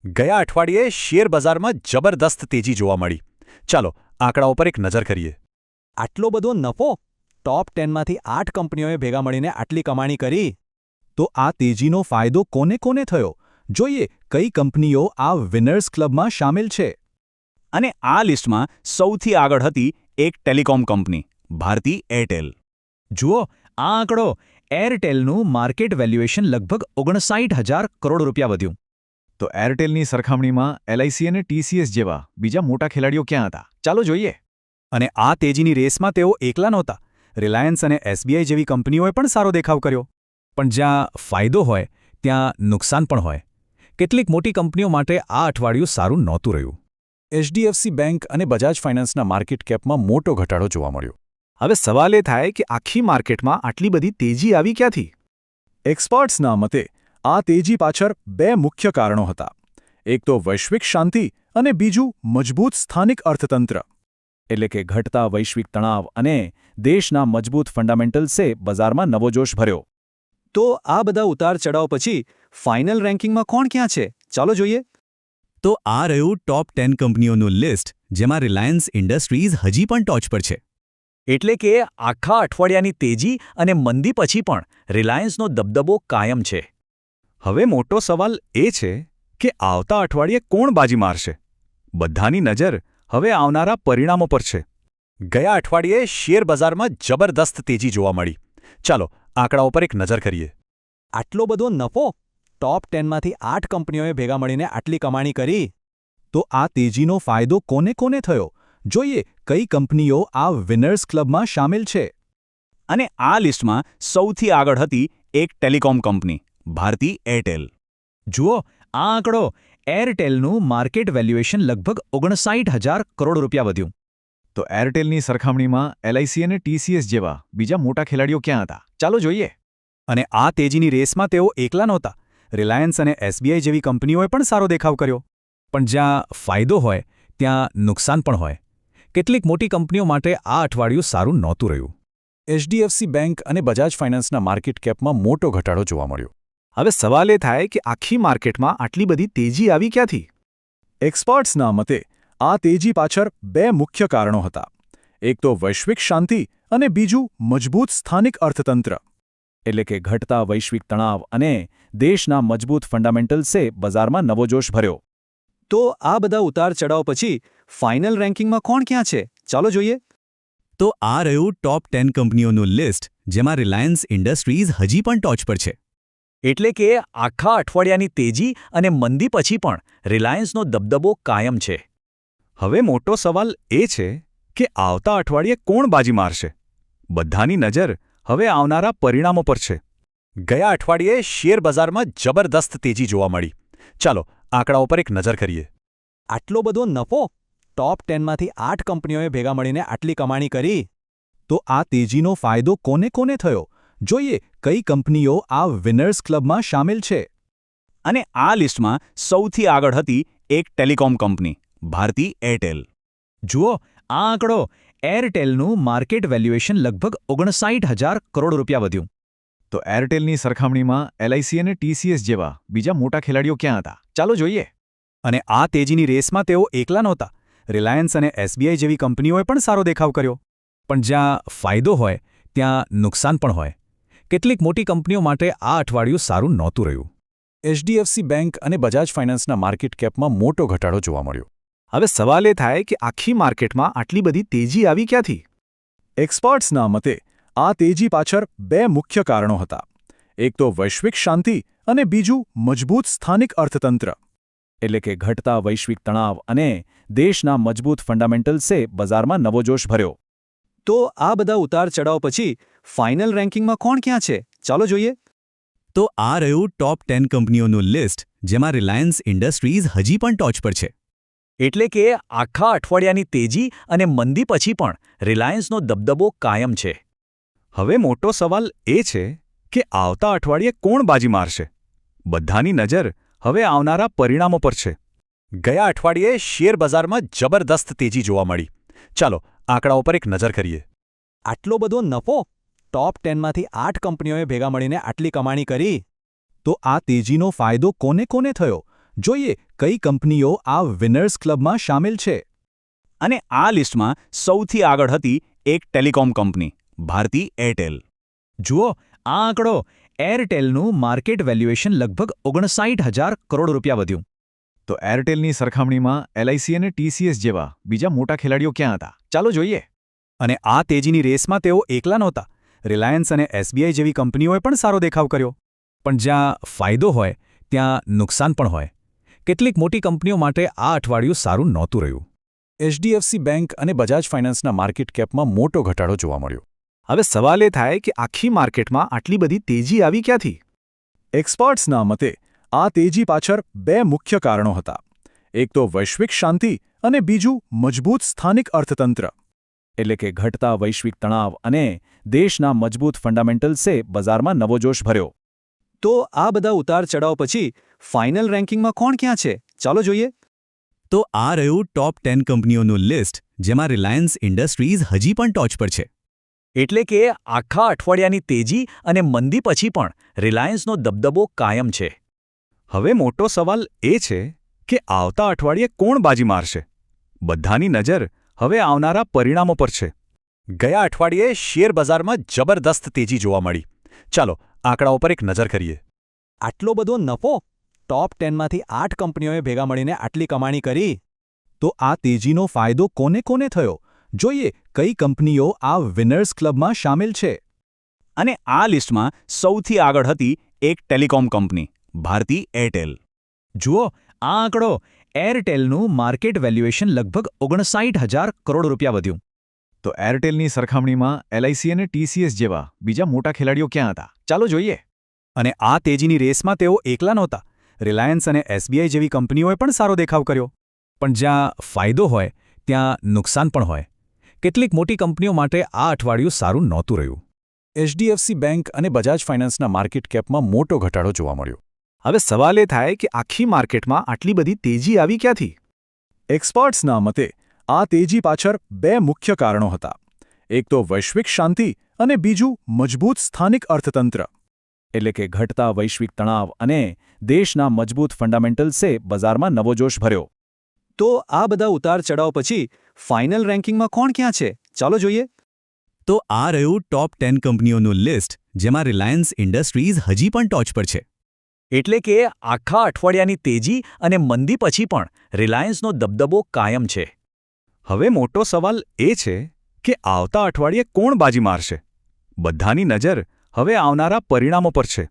ગયા અઠવાડિયે શેર બજારમાં જબરદસ્ત તેજી જોવા મળી. ચાલો આંકડાઓ પર એક નજર કરીએ. આટલો બધો નફો? ટોપ 10માંથી 8 કંપનીઓએ ભેગા મળીને આટલી કમાણી કરી. તો આ તેજીનો ફાયદો કોને કોને થયો? જોઈએ કઈ કંપનીઓ આ વિનર્સ ક્લબમાં શામેલ છે. અને આ લિસ્ટમાં સૌથી આગળ હતી એક ટેલિકોમ કંપની, ભારતી એરટેલ. જુઓ આ આંકડો, એરટેલનું માર્કેટ વેલ્યુએશન લગભગ 59,000 કરોડ રૂપિયા વધ્યું. તો એરટેલની સરખામણીમાં એલઆઈસી અને ટીસીએસ જેવા બીજા મોટા ખેલાડીઓ ક્યાં હતા? ચાલો જોઈએ. અને આ તેજીની રેસમાં તેઓ એકલા નહોતા. રિલાયન્સ અને એસબીઆઈ જેવી કંપનીઓએ પણ સારો દેખાવ કર્યો. પણ જ્યાં ફાયદો હોય ત્યાં નુકસાન પણ હોય. કેટલીક મોટી કંપનીઓ માટે આ અઠવાડિયું સારું નહોતું રહ્યું. એચડીએફસી બેંક અને બજાજ ફાઇનાન્સના માર્કેટ કેપમાં મોટો ઘટાડો જોવા મળ્યો. હવે સવાલ એ થાય કે આખી માર્કેટમાં આટલી બધી તેજી આવી ક્યાંથી? એક્સપર્ટ્સના મતે આ તેજી પાછળ બે મુખ્ય કારણો હતા. એક તો વૈશ્વિક શાંતિ અને બીજું મજબૂત સ્થાનિક અર્થતંત્ર. એટલે કે ઘટતા વૈશ્વિક તણાવ અને દેશના મજબૂત ફંડામેન્ટલ્સે બજારમાં નવો જોશ ભર્યો. તો આ બધા ઉતાર ચઢાવ પછી ફાઇનલ રેન્કિંગમાં કોણ ક્યાં છે? ચાલો જોઈએ. તો આ રહ્યું ટોપ 10 કંપનીઓનું લિસ્ટ, જેમાં રિલાયન્સ ઇન્ડસ્ટ્રીઝ હજી પણ ટોચ પર છે. એટલે કે આખા અઠવાડિયાની તેજી અને મંદી પછી પણ રિલાયન્સનો દબદબો કાયમ છે. હવે મોટો સવાલ એ છે કે આવતા અઠવાડિયે કોણ બાજી મારશે? બધાની નજર હવે આવનારા પરિણામો પર છે. ગયા અઠવાડિયે શેર બજારમાં જબરદસ્ત તેજી જોવા મળી. ચાલો આંકડાઓ પર એક નજર કરીએ. આટલો બધો નફો? ટોપ 10માંથી 8 કંપનીઓએ ભેગા મળીને આટલી કમાણી કરી. તો આ તેજીનો ફાયદો કોને કોને થયો? જોઈએ કઈ કંપનીઓ આ વિનર્સ ક્લબમાં શામેલ છે. અને આ લિસ્ટમાં સૌથી આગળ હતી એક ટેલિકોમ કંપની, ભારતી એરટેલ. જુઓ આ આંકડો, એરટેલનું માર્કેટ વેલ્યુએશન લગભગ 59,000 કરોડ રૂપિયા વધ્યું. તો એરટેલની સરખામણીમાં એલઆઈસી અને ટીસીએસ જેવા બીજા મોટા ખેલાડીઓ ક્યાં હતા? ચાલો જોઈએ. અને આ તેજીની રેસમાં તેઓ એકલા નહોતા. રિલાયન્સ અને એસબીઆઈ જેવી કંપનીઓએ પણ સારો દેખાવ કર્યો. પણ જ્યાં ફાયદો હોય ત્યાં નુકસાન પણ હોય. કેટલીક મોટી કંપનીઓ માટે આ અઠવાડિયું સારું નહોતું રહ્યું. એચડીએફસી બેંક અને બજાજ ફાઇનાન્સના માર્કેટ કેપમાં મોટો ઘટાડો જોવા મળ્યો. હવે સવાલ એ થાય કે આખી માર્કેટમાં આટલી બધી તેજી આવી ક્યાંથી? એક્સપર્ટ્સના મતે આ તેજી પાછળ બે મુખ્ય કારણો હતા. એક તો વૈશ્વિક શાંતિ અને બીજું મજબૂત સ્થાનિક અર્થતંત્ર. એટલે કે ઘટતા વૈશ્વિક તણાવ અને દેશના મજબૂત ફંડામેન્ટલ્સે બજારમાં નવો જોશ ભર્યો. તો આ બધા ઉતાર ચઢાવ પછી ફાઇનલ રેન્કિંગમાં કોણ ક્યાં છે? ચાલો જોઈએ. તો આ રહ્યું ટોપ 10 કંપનીઓનું લિસ્ટ, જેમાં રિલાયન્સ ઇન્ડસ્ટ્રીઝ હજી પણ ટોચ પર છે. એટલે કે આખા અઠવાડિયાની તેજી અને મંદી પછી પણ રિલાયન્સનો દબદબો કાયમ છે. હવે મોટો સવાલ એ છે કે આવતા અઠવાડિયે કોણ બાજી મારશે? બધાની નજર હવે આવનારા પરિણામો પર છે. ગયા અઠવાડિયે શેર બજારમાં જબરદસ્ત તેજી જોવા મળી. ચાલો આંકડાઓ પર એક નજર કરીએ. આટલો બધો નફો? ટોપ 10માંથી 8 કંપનીઓએ ભેગા મળીને આટલી કમાણી કરી. તો આ તેજીનો ફાયદો કોને કોને થયો? જોઈએ કઈ કંપનીઓ આ વિનર્સ ક્લબમાં શામેલ છે. અને આ લિસ્ટમાં સૌથી આગળ હતી એક ટેલિકોમ કંપની, ભારતી એરટેલ. જુઓ આ આંકડો, એરટેલનું માર્કેટ વેલ્યુએશન લગભગ 59,000 કરોડ રૂપિયા વધ્યું. તો એરટેલની સરખામણીમાં એલઆઈસી અને ટીસીએસ જેવા બીજા મોટા ખેલાડીઓ ક્યાં હતા? ચાલો જોઈએ. અને આ તેજીની રેસમાં તેઓ એકલા નહોતા. રિલાયન્સ અને એસબીઆઈ જેવી કંપનીઓએ પણ સારો દેખાવ કર્યો. પણ જ્યાં ફાયદો હોય ત્યાં નુકસાન પણ હોય. કેટલીક મોટી કંપનીઓ માટે આ અઠવાડિયું સારું નહોતું રહ્યું. એચડીએફસી બેંક અને બજાજ ફાઇનાન્સના માર્કેટ કેપમાં મોટો ઘટાડો જોવા મળ્યો. હવે સવાલ એ થાય કે આખી માર્કેટમાં આટલી બધી તેજી આવી ક્યાંથી? એક્સપર્ટ્સના મતે આ તેજી પાછળ બે મુખ્ય કારણો હતા. એક તો વૈશ્વિક શાંતિ અને બીજું મજબૂત સ્થાનિક અર્થતંત્ર. એટલે કે ઘટતા વૈશ્વિક તણાવ અને દેશના મજબૂત ફંડામેન્ટલ્સે બજારમાં નવો જોશ ભર્યો. તો આ બધા ઉતાર ચઢાવ પછી ફાઇનલ રેન્કિંગમાં કોણ ક્યાં છે? ચાલો જોઈએ. તો આ રહ્યું ટોપ 10 કંપનીઓનું લિસ્ટ, જેમાં રિલાયન્સ ઇન્ડસ્ટ્રીઝ હજી પણ ટોચ પર છે. એટલે કે આખા અઠવાડિયાની તેજી અને મંદી પછી પણ રિલાયન્સનો દબદબો કાયમ છે. હવે મોટો સવાલ એ છે કે આવતા અઠવાડિયે કોણ બાજી મારશે? બધાની નજર હવે આવનારા પરિણામો પર છે. ગયા અઠવાડિયે શેર બજારમાં જબરદસ્ત તેજી જોવા મળી. ચાલો આંકડાઓ પર એક નજર કરીએ. આટલો બધો નફો? ટોપ 10માંથી 8 કંપનીઓએ ભેગા મળીને આટલી કમાણી કરી. તો આ તેજીનો ફાયદો કોને કોને થયો? જોઈએ કઈ કંપનીઓ આ વિનર્સ ક્લબમાં શામેલ છે. અને આ લિસ્ટમાં સૌથી આગળ હતી એક ટેલિકોમ કંપની ભારતી એરટેલ. જુઓ આ આંકડો એરટેલનું માર્કેટ વેલ્યુએશન લગભગ 59,000 કરોડ રૂપિયા વધ્યું. તો એરટેલની સરખામણીમાં LIC અને TCS જેવા બીજા મોટા ખેલાડીઓ ક્યાં હતા? ચાલો જોઈએ. અને આ તેજીની રેસમાં તેઓ એકલા નહોતા. રિલાયન્સ અને SBI જેવી કંપનીઓએ પણ સારો દેખાવ કર્યો. પણ જ્યાં ફાયદો હોય ત્યાં નુકસાન પણ હોય. કેટલીક મોટી કંપનીઓ માટે આ અઠવાડિયું સારું નહોતું રહ્યું. HDFC બેંક અને બજાજ ફાઇનાન્સના માર્કેટ કેપમાં મોટો ઘટાડો જોવા મળ્યો. હવે સવાલ એ થાય કે આખી માર્કેટમાં આટલી બધી તેજી આવી ક્યાંથી? એક્સપર્ટ્સના મતે આ તેજી પાછળ બે મુખ્ય કારણો હતા. એક તો વૈશ્વિક શાંતિ અને બીજું મજબૂત સ્થાનિક અર્થતંત્ર. એટલે કે ઘટતા વૈશ્વિક તણાવ અને દેશના મજબૂત ફંડામેન્ટલ્સે બજારમાં નવો જોશ ભર્યો. તો આ બધા ઉતાર ચઢાવ પછી ફાઇનલ રેન્કિંગમાં કોણ ક્યાં છે? ચાલો જોઈએ. તો આ રહ્યું ટોપ 10 કંપનીઓનું લિસ્ટ, જેમાં રિલાયન્સ ઇન્ડસ્ટ્રીઝ હજી પણ ટોચ પર છે. એટલે કે આખા અઠવાડિયાની તેજી અને મંદી પછી પણ રિલાયન્સનો દબદબો કાયમ છે. હવે મોટો સવાલ એ છે કે આવતા અઠવાડિયે કોણ બાજી મારશે? બધાની નજર હવે આવનારા પરિણામો પર છે. ગયા અઠવાડિયે શેર બજારમાં જબરદસ્ત તેજી જોવા મળી. ચાલો આંકડાઓ પર એક નજર કરીએ. આટલો બધો નફો? ટોપ 10માંથી 8 કંપનીઓએ ભેગા મળીને આટલી કમાણી કરી. તો આ તેજીનો ફાયદો કોને કોને થયો? જોઈએ કઈ કંપનીઓ આ વિનર્સ ક્લબમાં શામેલ છે. અને આ લિસ્ટમાં સૌથી આગળ હતી એક ટેલિકોમ કંપની ભારતી એરટેલ. જુઓ આ આંકડો એરટેલનું માર્કેટ વેલ્યુએશન લગભગ 59,000 કરોડ રૂપિયા વધ્યું. તો એરટેલની સરખામણીમાં LIC અને TCS જેવા બીજા મોટા ખેલાડીઓ ક્યાં હતા? ચાલો જોઈએ. અને આ તેજીની રેસમાં તેઓ એકલા નહોતા. રિલાયન્સ અને SBI જેવી કંપનીઓએ પણ સારો દેખાવ કર્યો. પણ જ્યાં ફાયદો હોય ત્યાં નુકસાન પણ હોય. કેટલીક મોટી કંપનીઓ માટે આ અઠવાડિયું સારું નહોતું રહ્યું. HDFC બેંક અને બજાજ ફાઇનાન્સના માર્કેટ કેપમાં મોટો ઘટાડો જોવા મળ્યો. હવે સવાલ એ થાય કે આખી માર્કેટમાં આટલી બધી તેજી આવી ક્યાંથી? એક્સપર્ટ્સના મતે આ તેજી પાછળ બે મુખ્ય કારણો હતા. એક તો વૈશ્વિક શાંતિ અને બીજું મજબૂત સ્થાનિક અર્થતંત્ર. એટલે કે ઘટતા વૈશ્વિક તણાવ અને દેશના મજબૂત ફંડામેન્ટલ્સે બજારમાં નવો જોશ ભર્યો. તો આ બધા ઉતાર ચઢાવ પછી ફાઇનલ રેન્કિંગમાં કોણ ક્યાં છે? ચાલો જોઈએ. તો આ રહ્યું ટોપ 10 કંપનીઓનું લિસ્ટ, જેમાં રિલાયન્સ ઇન્ડસ્ટ્રીઝ હજી પણ ટોચ પર છે. એટલે કે આખા અઠવાડિયાની તેજી અને મંદી પછી પણ રિલાયન્સનો દબદબો કાયમ છે. હવે મોટો સવાલ એ છે કે આવતા અઠવાડિયે કોણ બાજી મારશે? બધાની નજર હવે આવનારા પરિણામો પર છે.